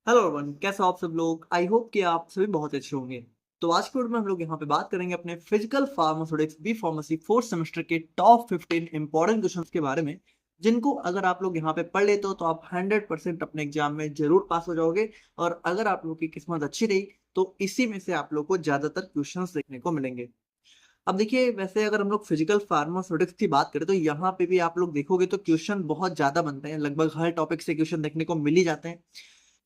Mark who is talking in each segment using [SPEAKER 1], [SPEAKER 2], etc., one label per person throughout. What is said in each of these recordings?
[SPEAKER 1] Hello everyone, कैसे हो आप सब लोग। आई होप कि आप सभी बहुत अच्छे होंगे। तो आज के वीडियो में हम लोग यहाँ पे बात करेंगे अपने physical pharmaceutics B pharmacy fourth semester के टॉप 15 इंपॉर्टेंट क्वेश्चंस के बारे में, जिनको अगर आप लोग यहाँ पे पढ़ लेते हो तो आप 100% अपने एग्जाम में जरूर पास हो जाओगे। और अगर आप लोग की किस्मत अच्छी रही तो इसी में से आप लोग को ज्यादातर क्वेश्चन देखने को मिलेंगे। अब देखिए, वैसे अगर हम लोग फिजिकल फार्मास्यूटिक्स की बात करें तो यहाँ पे भी आप लोग देखोगे तो क्वेश्चन बहुत ज्यादा बनते हैं, लगभग हर टॉपिक से क्वेश्चन देखने को मिल ही जाते हैं।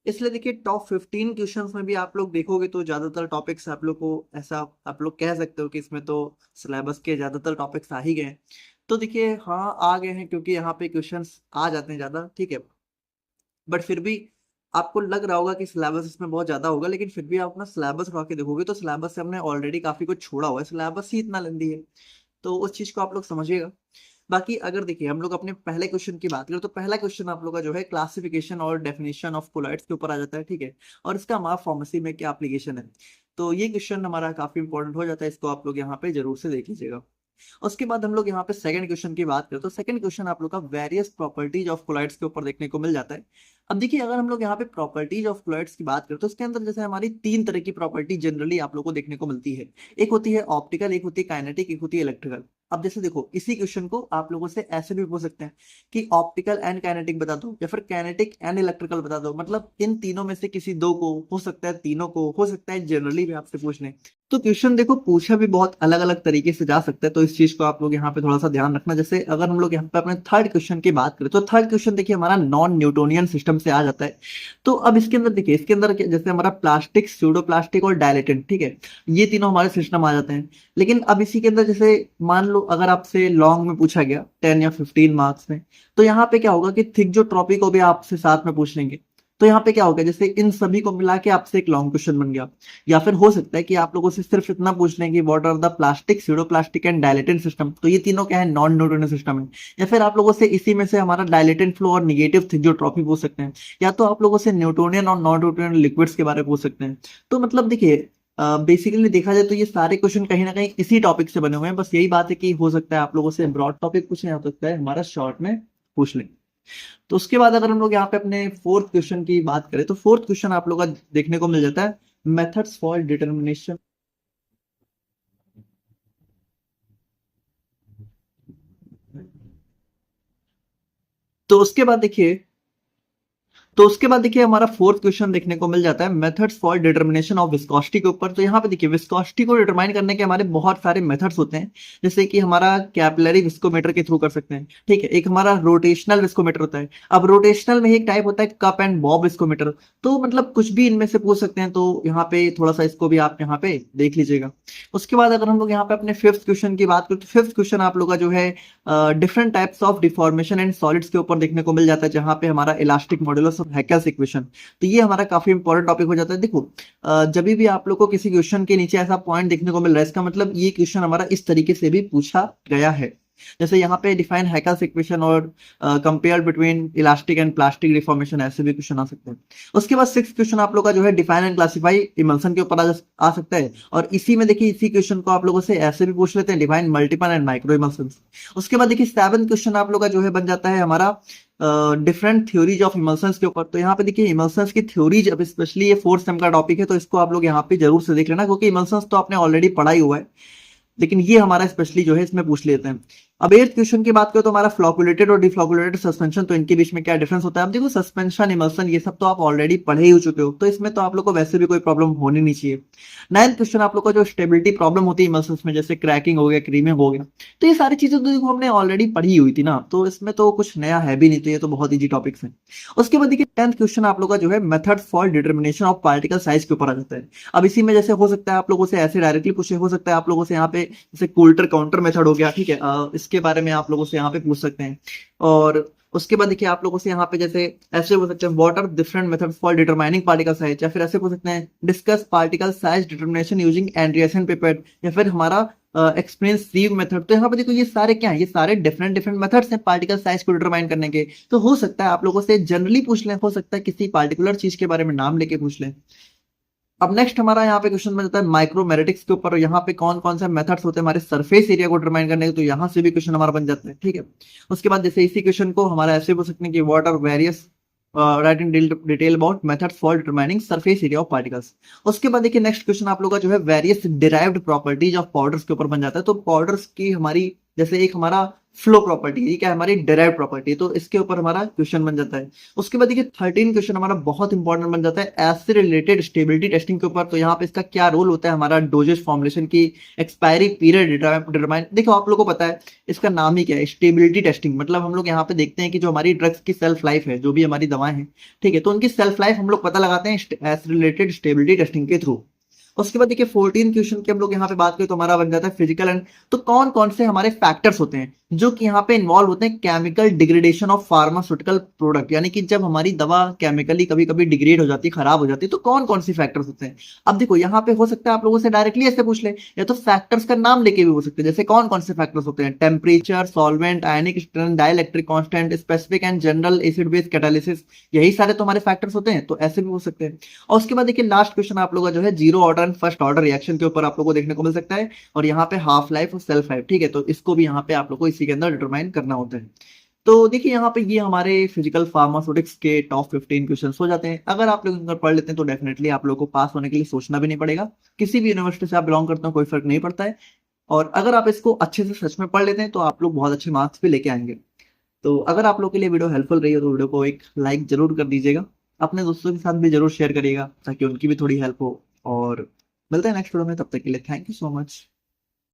[SPEAKER 1] इसलिए देखिए, टॉप 15 क्वेश्चंस में भी आप लोग देखोगे तो ज्यादातर टॉपिक्स आप लोग को ऐसा आप लोग कह सकते हो कि इसमें तो सिलेबस के ज्यादातर टॉपिक्स आ ही गए हैं। तो देखिए, हाँ आ गए हैं क्योंकि यहाँ पे क्वेश्चंस आ जाते हैं ज्यादा, ठीक है। बट फिर भी आपको लग रहा होगा कि सिलेबस इसमें बहुत ज्यादा होगा, लेकिन फिर भी आप अपना सिलेबस उठा के देखोगे तो सिलेबस से हमने ऑलरेडी काफी कुछ छोड़ा हुआ है, सिलेबस ही इतना लेंदी है। तो उस चीज को आप लोग समझिएगा। बाकी अगर देखिए हम लोग अपने पहले क्वेश्चन की बात करें तो पहला क्वेश्चन आप लोग का जो है क्लासिफिकेशन और डेफिनेशन ऑफ कोलॉइड्स के ऊपर आ जाता है, ठीक है। और इसका हमारा फार्मेसी में क्या एप्लीकेशन है। तो ये क्वेश्चन हमारा काफी इंपॉर्टेंट हो जाता है, इसको आप लोग यहाँ पे जरूर से देख लीजिएगा। उसके बाद हम लोग यहाँ पे सेकंड क्वेश्चन की बात करें तो सेकंड क्वेश्चन आप लोग का वेरियस प्रॉपर्टीज ऑफ कोलॉइड्स के ऊपर देखने को मिल जाता है। अब देखिए, अगर हम लोग यहाँ पे प्रॉपर्टीज ऑफ कोलॉइड्स की बात करें तो उसके अंदर जैसे हमारी तीन तरह की प्रॉपर्टी जनरली आप लोग को देखने को मिलती है। एक होती है ऑप्टिकल, एक होती है काइनेटिक, एक होती है इलेक्ट्रिकल। अब जैसे देखो, इसी क्वेश्चन को आप लोगों से ऐसे भी पूछ सकते हैं कि ऑप्टिकल एंड काइनेटिक बता दो या फिर काइनेटिक एंड इलेक्ट्रिकल बता दो, मतलब इन तीनों में से किसी दो को हो सकता है, तीनों को हो सकता है, जनरली भी आपसे पूछ लें। तो क्वेश्चन देखो पूछा भी बहुत अलग अलग तरीके से जा सकता है, तो इस चीज को आप लोग यहाँ पे थोड़ा सा ध्यान रखना। जैसे अगर हम लोग यहाँ पे अपने थर्ड क्वेश्चन की बात करें तो थर्ड क्वेश्चन देखिए हमारा नॉन न्यूटोनियन सिस्टम से आ जाता है। तो अब इसके अंदर देखिए, इसके अंदर जैसे हमारा प्लास्टिक, स्यूडो प्लास्टिक और डायलेटेंट, ठीक है, ये तीनों हमारे सिस्टम आ जाते हैं। लेकिन अब इसी के अंदर जैसे मान लो अगर आपसे लॉन्ग में पूछा गया 10 या 15 मार्क्स में, तो यहाँ पे क्या होगा कि थिक जो ट्रॉपिक को भी आपसे साथ में पूछ लेंगे। तो यहाँ पे क्या होगा, जैसे इन सभी को मिला के आपसे एक लॉन्ग क्वेश्चन बन गया। या फिर हो सकता है कि आप लोगों से सिर्फ इतना पूछ लें कि what are the plastic, pseudo plastic and dilatant system, तो ये तीनों क्या है, नॉन न्यूटोनियन सिस्टम है। या फिर आप लोगों से इसी में से हमारा डायलेटेंट फ्लो और निगेटिव थिक जो ट्रॉफी पूछ सकते हैं। या तो आप लोगों से न्यूटोनियन और नॉन न्यूटोनियन लिक्विड्स के बारे में पूछ सकते हैं। तो मतलब देखिए, बेसिकली देखा जाए तो ये सारे क्वेश्चन कहीं ना कहीं इसी टॉपिक से बने हुए हैं। बस यही बात है कि हो सकता है आप लोगों से ब्रॉड टॉपिक पूछे, हो सकता है हमारा शॉर्ट में पूछ लें। तो उसके बाद अगर हम लोग यहाँ पे अपने फोर्थ क्वेश्चन की बात करें तो फोर्थ क्वेश्चन आप लोग का देखने को मिल जाता है मेथड्स फॉर डिटर्मिनेशन। तो उसके बाद देखिए हमारा फोर्थ क्वेश्चन देखने को मिल जाता है methods for determination of viscosity के ऊपर। तो यहाँ पे देखिए, विस्कोसिटी को डिटरमाइन करने के हमारे बहुत सारे मेथड्स होते हैं। जैसे कि हमारा कैपिलरी विस्कोमीटर के थ्रू कर सकते हैं, ठीक है। एक हमारा रोटेशनल विस्कोमीटर होता है। अब रोटेशनल में एक टाइप होता है कप एंड बॉब विस्कोमीटर। तो मतलब कुछ भी इनमें से पूछ सकते हैं, तो यहाँ पे थोड़ा सा इसको भी आप यहाँ पे देख लीजिएगा। उसके बाद अगर हम लोग यहाँ पे अपने फिफ्थ क्वेश्चन की बात करें तो फिफ्थ क्वेश्चन आप लोग का जो है different types of deformation and solids के ऊपर देखने को मिल जाता है, जहां पे हमारा इलास्टिक मॉडुलस ऑफ हैकेल्स इक्वेशन। तो ये हमारा काफी इंपॉर्टेंट टॉपिक हो जाता है। देखो, जब भी आप लोग को किसी क्वेश्चन के नीचे ऐसा पॉइंट देखने को मिल रहा है, इसका मतलब ये क्वेश्चन हमारा इस तरीके से भी पूछा गया है। जैसे यहाँ पे डिफाइन हैकेल्स इक्वेशन और compare between elastic and plastic deformation, ऐसे भी क्वेश्चन आ सकते हैं। उसके बाद सिक्स क्वेश्चन आप लोग का जो है डिफाइन एंड क्लासिफाई इमल्सन के ऊपर आ सकता है। और इसी में देखिए, इसी क्वेश्चन को आप लोगों से ऐसे भी पूछ लेते हैं, define multiple and micro emulsion. उसके बाद देखिए सेवन क्वेश्चन आप लोग का जो है बन जाता है हमारा डिफरेंट थ्योरीज ऑफ इमल्सन्स के ऊपर। तो यहाँ पे देखिए इमल्सन्स की थ्योरीज, अब स्पेशली ये फोर्थ सेम का टॉपिक है, तो इसको आप लोग यहाँ पे जरूर से देख लेना, क्योंकि इमल्सन्स तो आपने ऑलरेडी पढ़ा ही हुआ है, लेकिन ये हमारा स्पेशली जो है इसमें पूछ लेते हैं। अब एर्थ क्वेश्चन की बात करें तो हमारा फ्लॉकुलेटेड और डिफ्लॉकुलेटेड सस्पेंशन, तो इनके बीच में क्या डिफरेंस होता है। अब देखो, सस्पेंशन, इमल्सन, ये सब तो आप ऑलरेडी पढ़े ही हो चुके हो, तो इसमें तो आप लोग को वैसे भी कोई प्रॉब्लम होनी नहीं चाहिए। नाइन्थ क्वेश्चन आप लोग को जो स्टेबिलिटी प्रॉब्लम होती है इमल्सन में, जैसे क्रैकिंग हो गया, क्रीमिंग हो गया, तो ये सारी चीजें तो देखो हमने ऑलरेडी पढ़ी हुई थी ना, तो इसमें तो कुछ नया है भी नहीं, तो ये तो बहुत ईजी टॉपिक्स है। उसके बाद देखिए टेंथ क्वेश्चन आप लोग का जो है method for determination of particle size के ऊपर आ जाता है। अब इसी में जैसे हो सकता है आप लोगों से ऐसे डायरेक्टली पूछे, हो सकता है आप लोगों से यहाँ पे जैसे कोल्टर काउंटर मेथड हो गया, ठीक है, इसके बारे में आप लोगों से यहाँ पे पूछ सकते हैं। और उसके बाद देखिए आप लोगों से यहाँ पे जैसे ऐसे पूछ सकते हैं what are different method for determining particle size, या फिर ऐसे पूछ सकते हैं discuss particle size determination using Andreasen paper, या फिर हमारा एक्सपीरियंस सीव मेथड। तो यहाँ पे देखो ये सारे क्या है, ये सारे डिफरेंट डिफरेंट मेथड्स हैं पार्टिकल साइज को डिटरमाइन करने के। तो हो सकता है आप लोगों से जनरली पूछ लें, हो सकता है किसी पार्टिकुलर चीज के बारे में नाम लेके पूछ लें। अब नेक्स्ट हमारा यहाँ पे क्वेश्चन बन जाता है माइक्रोमेरिटिक्स के ऊपर, यहाँ पे कौन कौन से मेथड्स होते हैं हमारे सरफेस एरिया को डिटरमाइन करने के, तो यहाँ से भी क्वेश्चन हमारा बन जाता है, ठीक है। उसके बाद जैसे इसी क्वेश्चन को हमारा ऐसे पूछ सकते हैं कि what are various write in detail about methods for determining surface area of particles. उसके बाद देखिए नेक्स्ट क्वेश्चन आप लोग का जो है various derived properties of powders के ऊपर बन जाता है। तो पाउडर्स की हमारी जैसे एक हमारा फ्लो प्रॉपर्टी, ये क्या है हमारी डिराइव्ड प्रॉपर्टी, तो इसके ऊपर हमारा क्वेश्चन बन जाता है। उसके बाद देखिए 13 क्वेश्चन हमारा बहुत इंपॉर्टेंट बन जाता है एसिड रिलेटेड स्टेबिलिटी टेस्टिंग के ऊपर। तो यहाँ पे इसका क्या रोल होता है, हमारा डोजेज फॉर्मुलेशन की एक्सपायरी पीरियड डिटरमाइन। देखो आप लोगों को पता है इसका नाम ही क्या है, स्टेबिलिटी टेस्टिंग। मतलब हम लोग यहाँ पे देखते हैं कि जो हमारी ड्रग्स की सेल्फ लाइफ है, जो भी हमारी दवाएं हैं, ठीक है, तो उनकी सेल्फ लाइफ हम लोग पता लगाते हैं एसिड रिलेटेड स्टेबिलिटी टेस्टिंग के थ्रू। उसके बाद देखिए 14 क्वेश्चन की हम लोग यहाँ पे बात करें तो हमारा बन जाता है फिजिकल एंड। तो कौन कौन से हमारे फैक्टर्स होते हैं जो कि यहाँ पे इन्वॉल्व होते हैं chemical degradation of pharmaceutical product, यानी कि जब हमारी दवा केमिकली कभी कभी डिग्रेड हो जाती है, खराब हो जाती है, तो कौन कौन सी फैक्टर्स होते हैं। अब देखो यहाँ पे हो सकता है आप लोगों से डायरेक्टली ऐसे पूछ ले, या तो फैक्टर्स का नाम लेके भी हो सकते हैं। जैसे कौन कौन से फैक्टर्स होते हैं, temperature, solvent, ionic strength, dielectric constant, specific and general acid base catalysis, यही सारे तो हमारे फैक्टर्स होते हैं, तो ऐसे भी हो सकते हैं। और उसके बाद देखिए लास्ट क्वेश्चन आप लोगों का जो है zero order and first order reaction के ऊपर आप लोगों को देखने को मिल सकता है। और यहाँ पे हाफ लाइफ और सेल्फ लाइफ, ठीक है, तो इसको भी यहाँ पे आप लोग को इसी के अंदर डिटरमाइन करना होता है। तो देखिए यहाँ पे ये हमारे फिजिकल फार्मास्यूटिक्स के टॉप 15 क्वेश्चन हो जाते हैं। अगर आप लोग इनका पढ़ लेते हैं तो डेफिनेटली आप लोग को पास होने के लिए सोचना भी नहीं पड़ेगा। किसी भी यूनिवर्सिटी से आप बिलोंग करते हो कोई फर्क नहीं पड़ता है। और अगर आप इसको अच्छे से सच में पढ़ लेते हैं तो आप लोग बहुत अच्छे मार्क्स भी लेके आएंगे। तो अगर आप लोग के लिए वीडियो हेल्पफुल रही हो तो वीडियो को एक लाइक जरूर कर दीजिएगा, अपने दोस्तों के साथ भी जरूर शेयर करिएगा ताकि उनकी भी थोड़ी हेल्प हो। और मिलते हैं नेक्स्ट वीडियो में, तब तक के लिए थैंक यू सो मच।